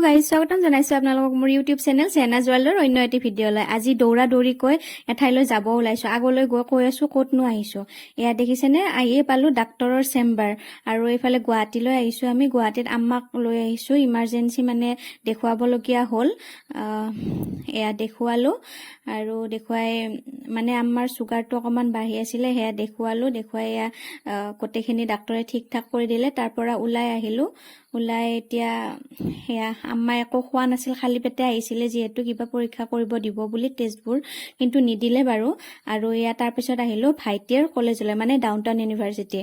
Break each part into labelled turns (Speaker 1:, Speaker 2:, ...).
Speaker 1: Guys স্বাগতম জনাইছো আপোনালোকক মোৰ ইউটিউব চেনেল চেনা জুৱেলৰ অন্য এটি ভিডিঅ'লৈ। আজি দৌৰা দৌৰিকৈ এঠাইলৈ যাব ওলাইছো। আগলৈ গৈ কৈ আছো ক'তনো আহিছো। এয়া দেখিছেনে, আহিয়ে পালো ডাক্তৰৰ চেম্বাৰ। আৰু এইফালে গুৱাহাটীলৈ আহিছো। আমি গুৱাহাটীত আম্মাক লৈ আহিছো, ইমাৰ্জেঞ্চি মানে দেখুৱাবলগীয়া হ'ল। এয়া দেখুৱালো আৰু দেখুৱাই মানে আম্মাৰ চুগাৰটো অকণমান বাঢ়ি আছিলে, সেয়া দেখুৱালো। দেখুৱাই এয়া গোটেইখিনি ডাক্তৰে ঠিক ঠাক কৰি দিলে। তাৰ পৰা ওলাই আহিলো। ওলাই এতিয়া সেয়া আম্মাই একো খোৱা নাছিল, খালী পেটে আহিছিলে, যিহেতু কিবা পৰীক্ষা কৰিব দিব বুলি টেষ্টবোৰ, কিন্তু নিদিলে বাৰু। আৰু এয়া তাৰপিছত আহিলো ভাইটিৰ কলেজলৈ, মানে ডাউন টাউন ইউনিভাৰ্চিটি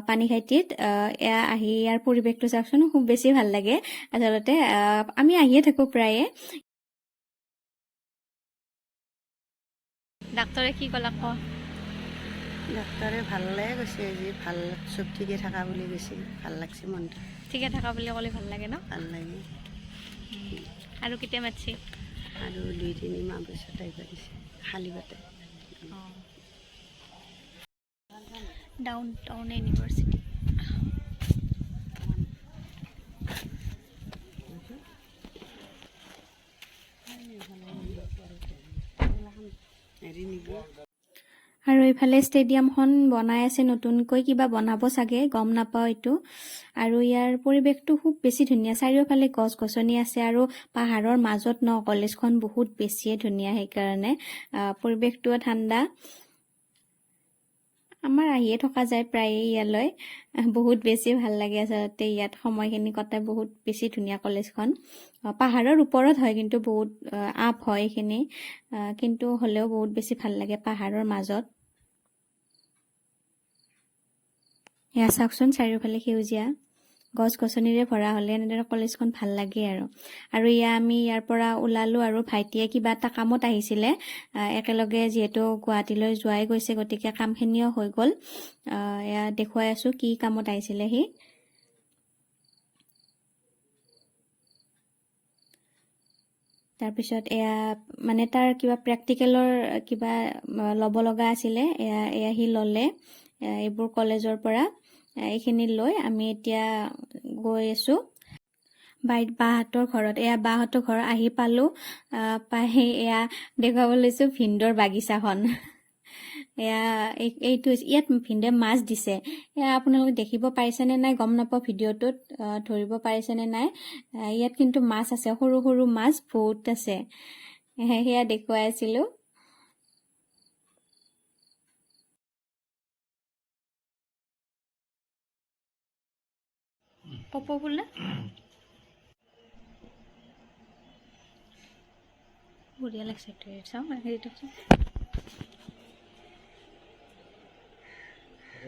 Speaker 1: পানীখাইটিত। এয়া আহি ইয়াৰ পৰিৱেশটো চাওকচোন, খুব বেছি ভাল লাগে। আচলতে আমি আহিয়ে থাকো প্ৰায়ে। ডাক্তৰে কি ক'লা ক?
Speaker 2: ডাক্তৰে ভালে কৈছে, যি ভাল চব ঠিকে থাকা বুলি কৈছে, ভাল লাগছে মনটো।
Speaker 1: ঠিকে থাকা বুলি ক'লে ভাল লাগে ন?
Speaker 2: ভাল লাগে।
Speaker 1: আৰু কেতিয়া মাতছি?
Speaker 2: আৰু 2-3 মাহ পিছত আহিব দিছে, খালী পাতে।
Speaker 1: Down town university. আৰু এইফালে ষ্টেডিয়ামখন বনাই আছে নতুনকৈ, কিবা বনাব চাগে, গম নাপাওঁ এইটো। আৰু ইয়াৰ পৰিৱেশটো খুব বেছি ধুনীয়া, চাৰিওফালে গছ গছনি আছে আৰু পাহাৰৰ মাজত ন, কলেজখন বহুত বেছিয়ে ধুনীয়া। সেইকাৰণে পৰিৱেশটোও ঠাণ্ডা। আমাৰ আহিয়ে থকা যায় প্ৰায়ে ইয়ালৈ, বহুত বেছি ভাল লাগে। আচলতে ইয়াত সময়খিনি কটাই বহুত বেছি ধুনীয়া কলেজখন। পাহাৰৰ ওপৰত হয়, কিন্তু বহুত আপ হয় এইখিনি, কিন্তু হ'লেও বহুত বেছি ভাল লাগে পাহাৰৰ মাজত। এয়া চাওকচোন, চাৰিওফালে সেউজীয়া গছ গছনিৰে ভৰা হ'লে এনেদৰে কলেজখন ভাল লাগে আৰু আমি ইয়াৰ পৰা ওলালো আৰু ভাইটিয়ে কিবা এটা কামত আহিছিলে। একেলগে যিহেতু গুৱাহাটীলৈ যোৱাই গৈছে, গতিকে কামখিনিও হৈ গ'ল। এয়া দেখুৱাই আছো কি কামত আহিছিলে সি। তাৰপিছত এয়া মানে তাৰ কিবা প্ৰেক্টিকেলৰ কিবা ল'ব লগা আছিলে, এয়া সি ল'লে। এইবোৰ কলেজৰ পৰা এইখিনি লৈ আমি এতিয়া গৈ আছো বাহঁতৰ ঘৰত। এয়া বাহঁতৰ ঘৰ আহি পালো। পাই এয়া দেখুৱাব লৈছো ভিন্দৰ বাগিচাখন। এয়া এইটো ইয়াত ভিন্দে মাছ দিছে। এয়া আপোনালোকে দেখিব পাৰিছেনে নাই গম নাপাওঁ, ভিডিঅ'টোত ধৰিব পাৰিছেনে নাই। ইয়াত কিন্তু মাছ আছে, সৰু সৰু মাছ বহুত আছে। সেয়া দেখুৱাই আছিলো। কপৌ ফুল না বঢ়িয়া লাগছে। চাওঁ হেৰিটো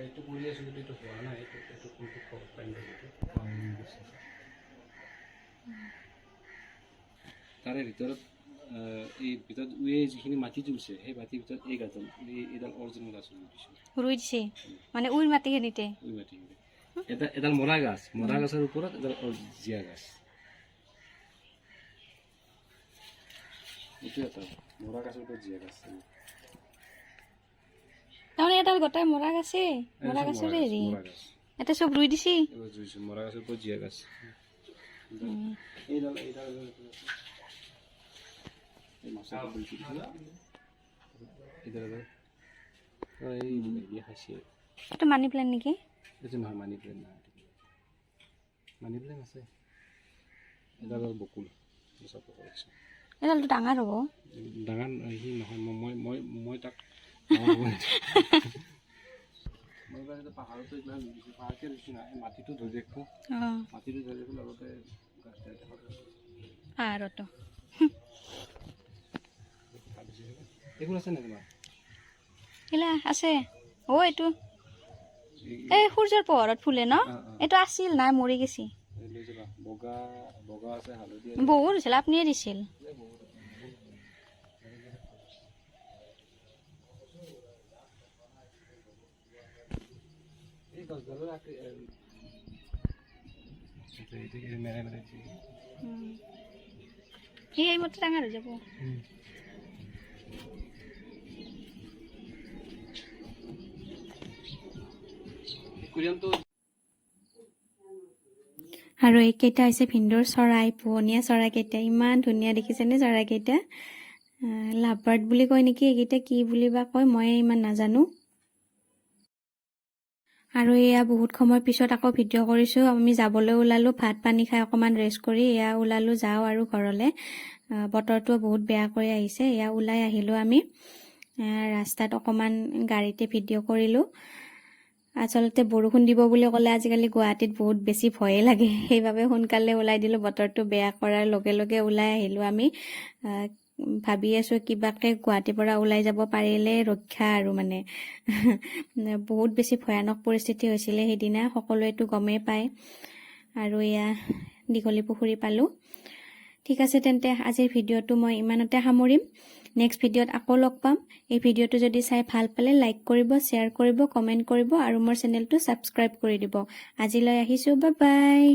Speaker 3: এইটো কৰি আছো, কিন্তু এইটো হোৱা নাই। এইটো কোনটো খবৰ পাই তাৰে ভিতৰত এই ভিতৰত যিখিনি মাটি তুলিছে, সেই মাটিৰ ভিতৰত এই গাছডাল, এইডাল অৰিজিনেল গাছ
Speaker 1: ৰুই দিছে, মানে উইৰ মাটিখিনিতে।
Speaker 3: উই মাটিখিনি এডাল মৰা গাছ, মৰা গাছৰ ওপৰত এডাল জীয়া গাছ। এইটো এটা মৰা গাছৰ ওপৰত জীয়া গাছ।
Speaker 1: তাৰমানে এডাল গোটাই মৰা গাছে, মৰা গাছৰে হেৰি এটা চব ৰুই দিছি।
Speaker 3: মৰা গাছৰ ওপৰত জীয়া গাছ। এইডাল
Speaker 1: এইটো মানি প্লেন নেকি?
Speaker 3: এইটো নহয়, মানি প্লেন নহয়। মানি প্লেন আছে, এডাল বকুল।
Speaker 1: এডালটো ডাঙৰ হ'ব।
Speaker 3: ডাঙৰ সি নহয়, মই তাক পাহাৰতো পাহাৰকে ৰুইছো না, মাটিটো ধৰি ৰাখো, মাটিটো ধৰি ৰাখো লগতে
Speaker 1: পাহাৰতো
Speaker 3: এইবোৰ আছে নে তোমাৰ?
Speaker 1: এইলা আছে। এইটো এই সূৰ্যৰ পোহৰত ফুলে ন? এইটো আছিল, নাই মৰি গেছি।
Speaker 3: বগা বগা আছে, হালধীয়া
Speaker 1: বহুত হৈছিল, আপুনিয়ে দিছিল।
Speaker 3: এই গছডালৰ
Speaker 1: এই মতে ডাঙৰ হৈ যাব। আৰু এইকেইটা হৈছে ভিন্দৰ চৰাই, পোহনীয়া চৰাইকেইটা। ইমান ধুনীয়া দেখিছেনে চৰাইকেইটা? লাভবাৰ্ড বুলি কয় নেকি, এইকেইটা কি বুলি বা কয় মই ইমান নাজানো। আৰু এয়া বহুত সময় পিছত আকৌ ভিডিঅ' কৰিছোঁ। আমি যাবলৈ ওলালোঁ, ভাত পানী খাই অকণমান ৰেষ্ট কৰি এয়া ওলালোঁ, যাওঁ আৰু ঘৰলৈ। বতৰটো বহুত বেয়া কৰি আহিছে। এয়া ওলাই আহিলোঁ আমি ৰাস্তাত, অকণমান গাড়ীতে ভিডিঅ' কৰিলোঁ। আচলতে বৰষুণ দিব বুলি ক'লে আজিকালি গুৱাহাটীত বহুত বেছি ভয়ে লাগে, সেইবাবে সোনকালে ওলাই দিলোঁ। বতৰটো বেয়া কৰাৰ লগে লগে ওলাই আহিলোঁ আমি। ভাবি আছোঁ কিবাকে গুৱাহাটীৰ পৰা ওলাই যাব পাৰিলে ৰক্ষা আৰু মানে বহুত বেছি ভয়ানক পৰিস্থিতি হৈছিলে সেইদিনা, সকলোৱেতো গমেই পায়। আৰু এয়া দীঘলী পুখুৰী পালোঁ। ঠিক আছে তেন্তে আজিৰ ভিডিঅ'টো মই ইমানতে সামৰিম। নেক্সট ভিডিঅ'ত আকৌ লগ পাম। এই ভিডিঅ'টো যদি চাই ভাল পালে লাইক কৰিব, শ্বেয়াৰ কৰিব, কমেণ্ট কৰিব আৰু মোৰ চেনেলটো ছাবস্ক্ৰাইব কৰি দিব। আজিলৈ আহিছোঁ, বাই বাই।